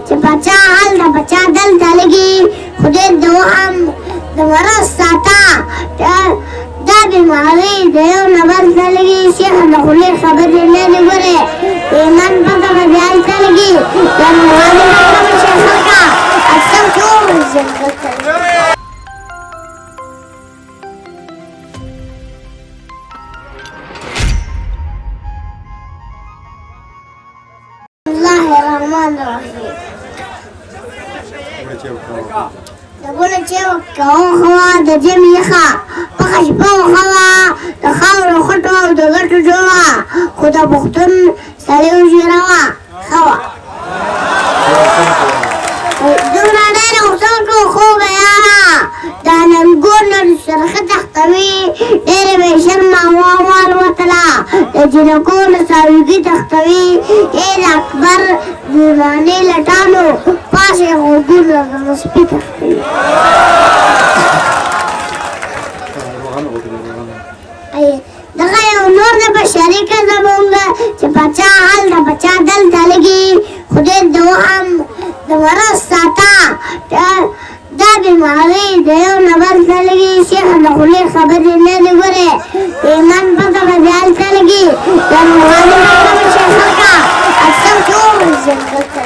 چې بچا حال د بچا دلته لګي خدای دو هم د مرض ساته دا بیماري د یو نه بل ته لګي شیخ د خولې خبرې نه دي ګورې ایمان په دغه ځای هلته لګي د مغاني مکتب شیخ خلکه اکثر ټول ځنګل ته دبونه چې وکاو خوا د جمع یخه پخه شپه وخوه د خاورو خټو او د ګټو جوړه خو د پښتون سړی وژېروه ښه وه دومره ډېره غوسه وکړو خوبه یاره دا ننګور نه د سرخه تختوي ډېرې بې شرمه والوتله د جنکو له ساویګي تختوي ای د اکبر دیوانې لټانو پاس یې غوږونه د سپي تختوي دغه یو نور د بشریکه زمونږ چې بچا حال د بچا دلته لګي خدای دو هم د مرض ساته دا بیماري د یو نه بل ته لګي شیخ د خولې خبرې نه دي ګورې ایمان په دغه ځای هلته لګي د مغاني مکتب شیخ خلکه اکثر ټول ځنګل